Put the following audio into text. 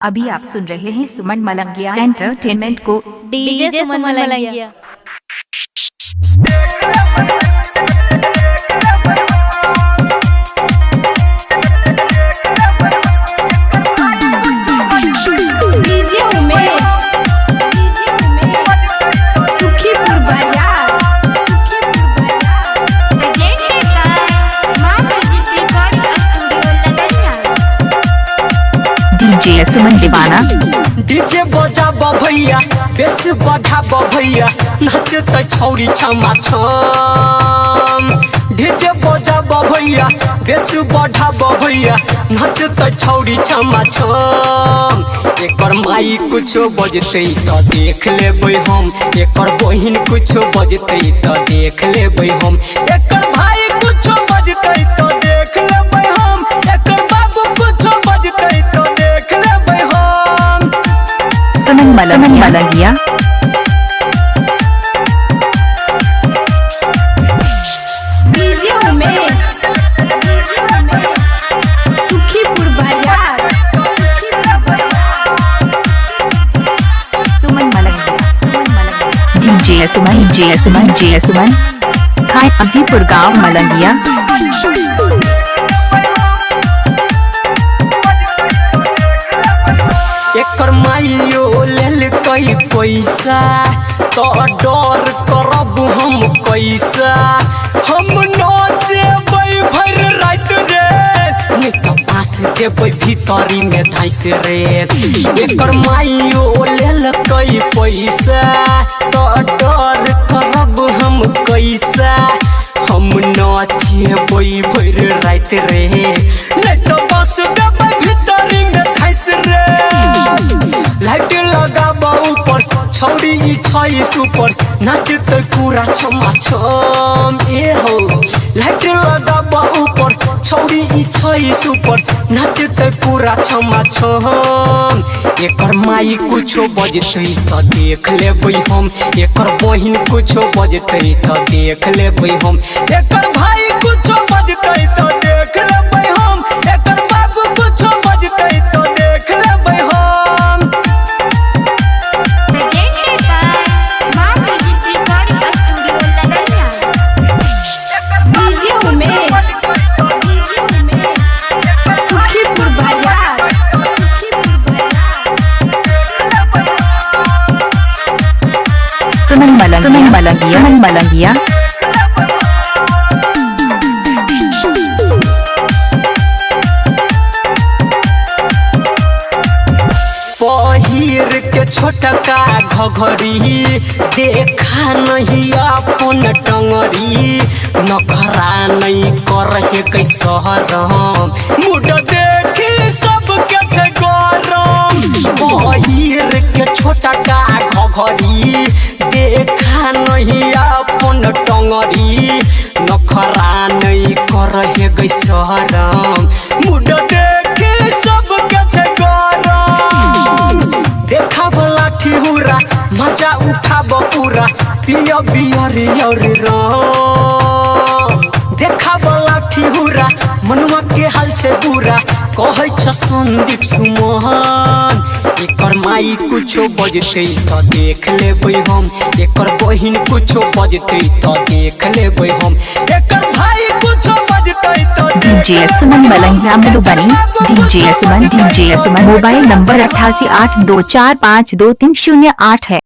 अभी आप सुन रहे हैं सुमन मलंगिया एंटरटेनमेंट को। DJ Suman Malangiya. DJ Umesh, Sukhipur Bazar, presented by Maa music recording studio Ladaniya. DJ Suman Deewana. DJ बजाबो भैया, बेस बढ़ाबो भैया, नाचते छौरी छमा छम। डीजे बजाबो भैया, बेस बढ़ाबो भैया, नाचते छौरी छमा छम। एकर माई कुछो बजते तो देख लेबै हम, एकर बहिन कुछो बजते तो देख लेबै हम, एकर भाई कुछो बजते तो देख लेबै हम, एकर बाबू कुछो बजते तो देख लेबै हम। सुमन मलंगिया। डीजे उमेश, सुखीपुर बाजार, सुमन मलंगिया। डीजे सुमन खाए अजीपुर गाँव मलंगिया। एकर माइयो लेल कई पैसा तो डर करब हम कैसा। हम नचेबै भर रात रे, निका पास देबै भीतरी में धाइस रे। एकर माइयो लेल कई पैसा तो डर करब हम कैसा। हम नचेबै भर रात रे, नहीं तो बस देबै भीतरी में धाइस रे। लाइट लगाबा ऊपर, छौरी ई छै सुपर, नाचते पूरा छमा छम। ए हो लाइट लगाबा ऊपर, छौरी ई छै सुपर, नाचते पूरा छमा छम। एकर माई कुछो बजते तो देख लेबै हम, एकर बहिन कुछो बजते तो देख लेबै हम, एकर भाई कुछो बजते तो देख लेबै हम, एकर बाबू कुछो बजते तो देख लेबै हम। Presented by Maa music recording studio Ladaniya. DJ Umesh, Sukhipur Bazar, Suman Malangia. पहिर के छोटका घघरी, देखा नहीं अपन टंगरी, नखरा नहीं करहे कैसहरम, मुड देखी सबके छै गरम। पहिर के छोटका घघरी, देखा नहीं अपन टंगरी, नखरा नहीं करहे कैसहरम, मुड देखी सबके छै गरम। देखा भला ठिहुरा, मजा उठाब पूरा, पिया बियर राम। देखा भला ठिहुरा, मनुआ के हाल छे बुरा, कहै छ संदीप सुमन। एकर माई कुछो बजते तो देख लेबै हम, एकर बहिन कुछो बजते तो देख लेबै हम, एकर भाई कुछो बजते तो डीजे सुमन मलंगिया मधुबनी। डीजे सुमन मोबाइल नंबर 8882452308 है।